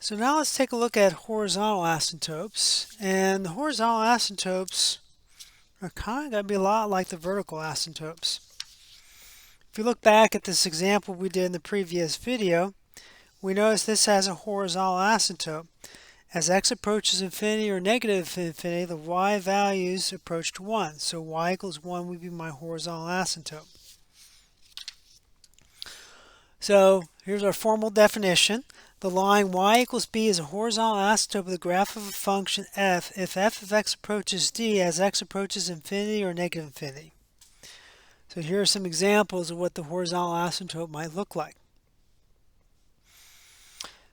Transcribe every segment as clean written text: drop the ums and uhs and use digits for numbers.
So now let's take a look at horizontal asymptotes. And the horizontal asymptotes are kind of going to be a lot like the vertical asymptotes. If you look back at this example we did in the previous video, we notice this has a horizontal asymptote. As x approaches infinity or negative infinity, the y values approach to 1. So y equals 1 would be my horizontal asymptote. So here's our formal definition. The line y equals b is a horizontal asymptote of the graph of a function f if f of x approaches d as x approaches infinity or negative infinity. So here are some examples of what the horizontal asymptote might look like.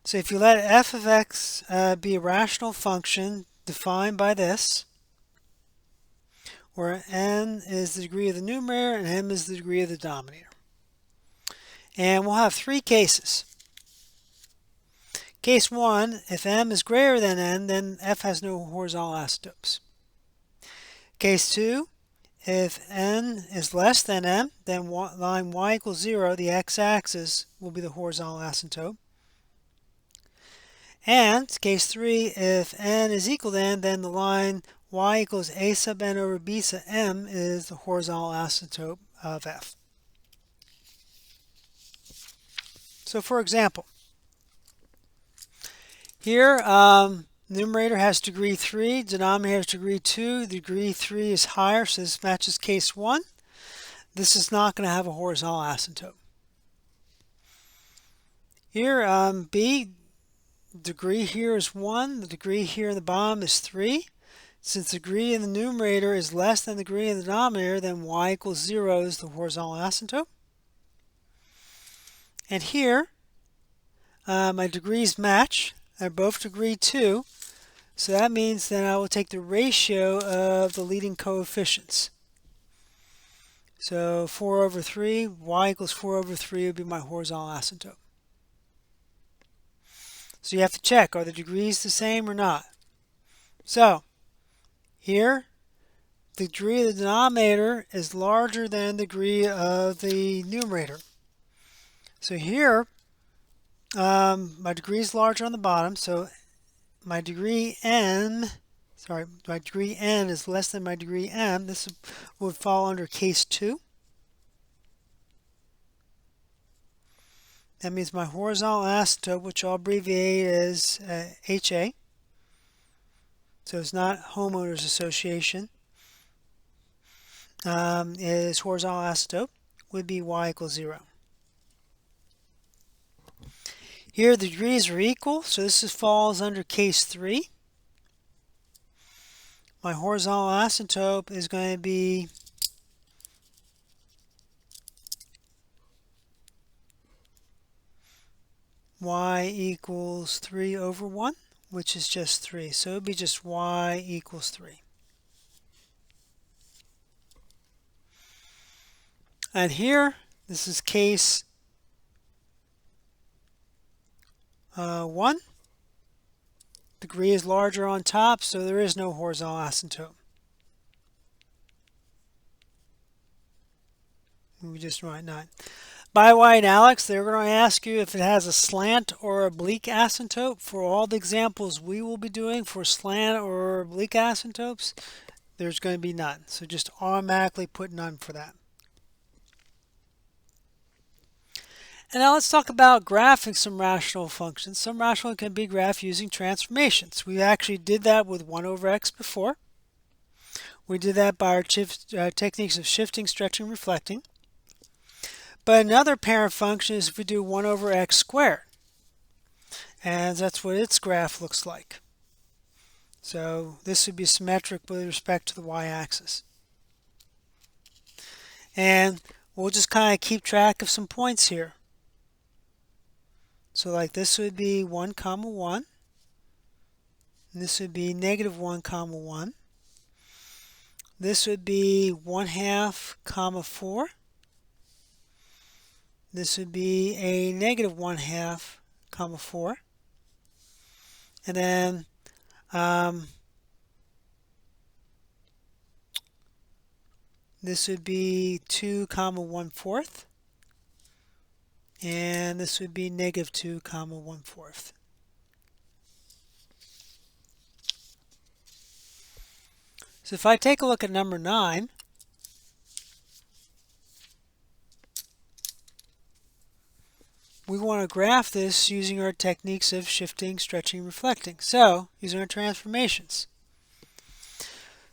So if you let f of x be a rational function defined by this, where n is the degree of the numerator and m is the degree of the denominator. And we'll have three cases. Case 1, if m is greater than n, then f has no horizontal asymptotes. Case 2, if n is less than m, then line y equals 0, the x-axis, will be the horizontal asymptote. And case 3, if n is equal to n, then the line y equals a sub n over b sub m is the horizontal asymptote of f. So for example, here numerator has degree 3, denominator has degree 2, degree 3 is higher, so this matches case 1. This is not going to have a horizontal asymptote. Here b, degree here is 1, the degree here in the bottom is 3. Since the degree in the numerator is less than the degree in the denominator, then y equals 0 is the horizontal asymptote. And here, my degrees match. They're both degree 2. So that means that I will take the ratio of the leading coefficients. So 4 over 3, y equals 4 over 3 would be my horizontal asymptote. So you have to check, are the degrees the same or not? So here, the degree of the denominator is larger than the degree of the numerator. So here, my degree is larger on the bottom, so my degree n is less than my degree m. This would fall under case 2. That means my horizontal asymptote, which I'll abbreviate as HA, so it's not homeowners association, is horizontal asymptote, would be y equals 0. Here the degrees are equal, so this falls under case 3. My horizontal asymptote is going to be y equals 3 over 1, which is just 3. So it would be just y equals 3. And here, this is case 1. Degree is larger on top, so there is no horizontal asymptote. We just write 9. By White and Alex, they're going to ask you if it has a slant or oblique asymptote. For all the examples we will be doing for slant or oblique asymptotes, there's going to be none. So just automatically put none for that. And now let's talk about graphing some rational functions. Some rational can be graphed using transformations. We actually did that with 1 over x before. We did that by our techniques of shifting, stretching, reflecting. But another parent function is if we do 1 over x squared. And that's what its graph looks like. So this would be symmetric with respect to the y-axis. And we'll just kind of keep track of some points here. So like this would be 1, 1. And this would be negative 1, 1. This would be 1/2, 4. This would be a negative 1/2, 4. And then this would be 2, 1/4. And this would be negative 2, 1/4. So if I take a look at number 9, we want to graph this using our techniques of shifting, stretching, reflecting. So using our transformations.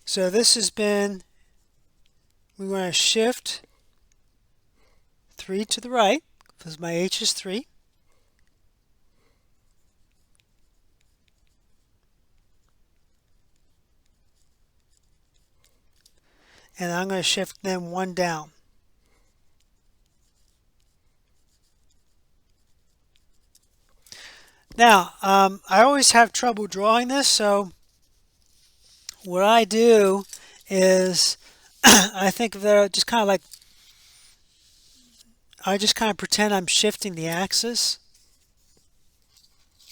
So this has been, we want to shift 3 to the right, because my h is 3. And I'm going to shift them 1 down. Now, I always have trouble drawing this, so what I do is I think of that just kind of like, I just kind of pretend I'm shifting the axis,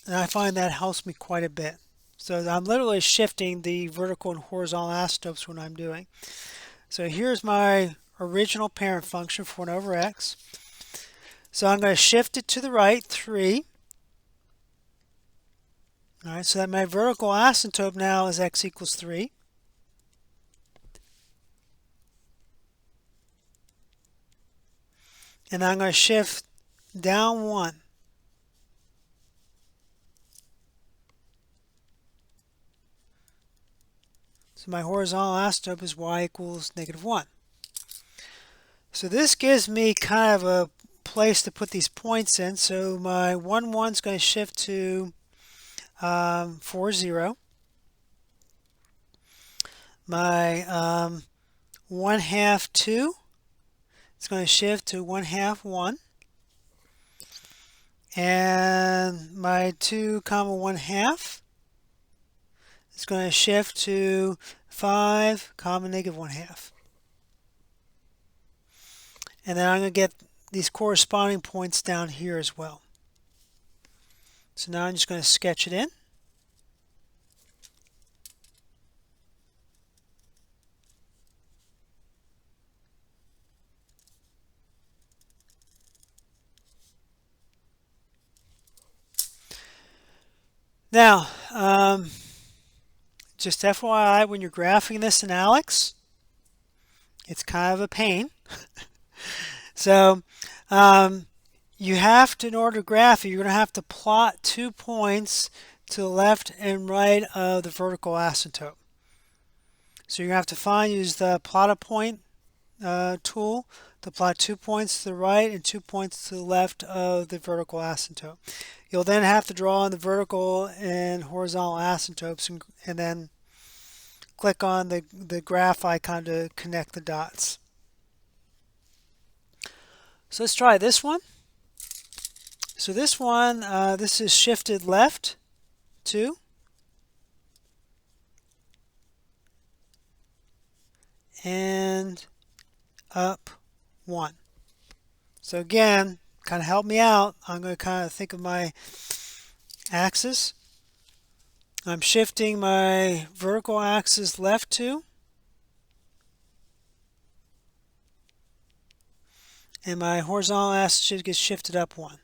and I find that helps me quite a bit. So I'm literally shifting the vertical and horizontal asymptotes when I'm doing. So here's my original parent function for 1 over x. So I'm going to shift it to the right, 3. All right, so that my vertical asymptote now is x equals 3. And I'm going to shift down 1. So my horizontal asymptote is y equals -1. So this gives me kind of a place to put these points in. So my 1, 1 is going to shift to 4, 0. My 1 half 2 is going to shift to 1 half 1. And my 2 comma 1 half is going to shift to 5 comma -1 half. And then I'm going to get these corresponding points down here as well. So now I'm just going to sketch it in. Now, just FYI, when you're graphing this in Alex, it's kind of a pain. So you have to, in order to graph it, you're going to have to plot 2 points to the left and right of the vertical asymptote. So you're going to have to use the plot a point tool to plot 2 points to the right and 2 points to the left of the vertical asymptote. You'll then have to draw on the vertical and horizontal asymptotes and then click on the graph icon to connect the dots. So let's try this one. So this one, this is shifted left 2. And up 1. So again, kind of help me out. I'm going to kind of think of my axis. I'm shifting my vertical axis left 2. And my horizontal axis should get shifted up 1.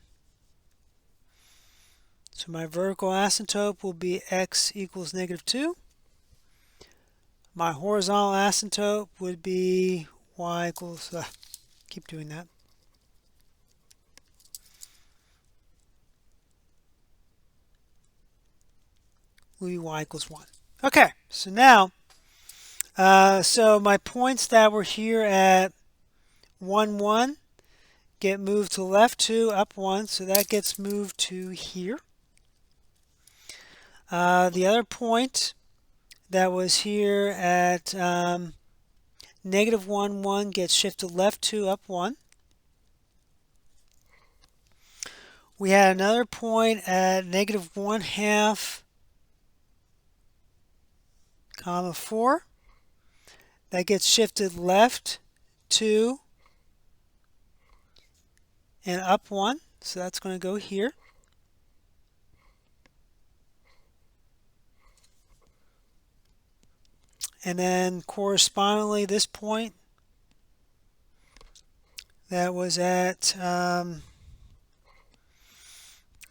So my vertical asymptote will be x equals -2. My horizontal asymptote would be y equals, keep doing that. Will be y equals 1. Okay, so now, so my points that were here at 1, 1 get moved to the left 2, up 1, so that gets moved to here. The other point that was here at -1, 1 gets shifted left 2, up 1. We had another point at -1 half, comma 4. That gets shifted left 2 and up 1. So that's going to go here. And then correspondingly, this point that was at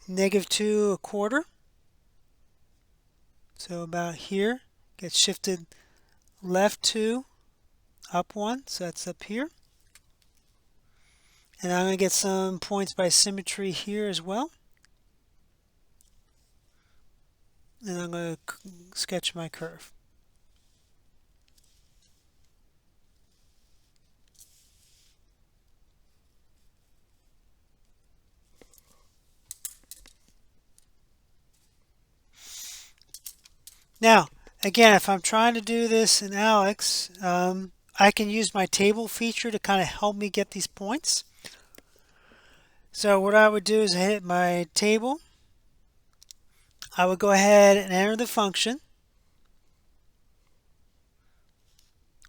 -2 1/4. So about here gets shifted left 2, up 1, so that's up here. And I'm going to get some points by symmetry here as well. And I'm going to sketch my curve. Now, again, if I'm trying to do this in Alex, I can use my table feature to kind of help me get these points. So what I would do is hit my table. I would go ahead and enter the function.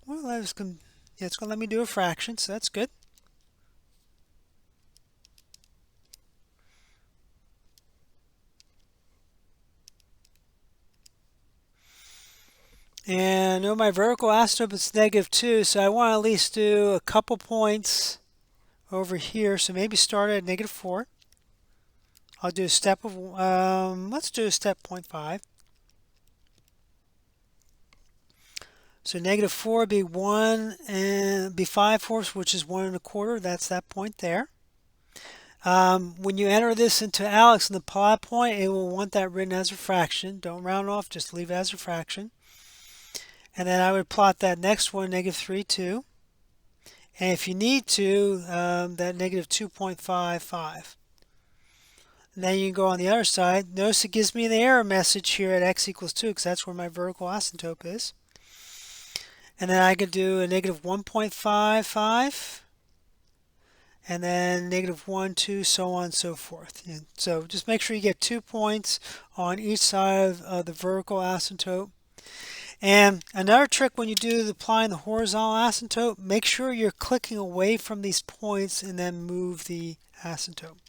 Well, it's going to let me do a fraction, so that's good. And I know my vertical asymptote is -2, so I want to at least do a couple points over here. So maybe start at -4. I'll do a step of, let's do a step 0.5. So -4 would be 1 and be 5/4, which is 1 1/4. That's that point there. When you enter this into Alex in the plot point, it will want that written as a fraction. Don't round off, just leave it as a fraction. And then I would plot that next one, -3, 2. And if you need to, that -2.55. And then you can go on the other side. Notice it gives me the error message here at x equals 2 because that's where my vertical asymptote is. And then I could do a -1.55 and then -1, 2, so on and so forth. And so just make sure you get 2 points on each side of the vertical asymptote. And another trick when you do applying the horizontal asymptote, make sure you're clicking away from these points and then move the asymptote.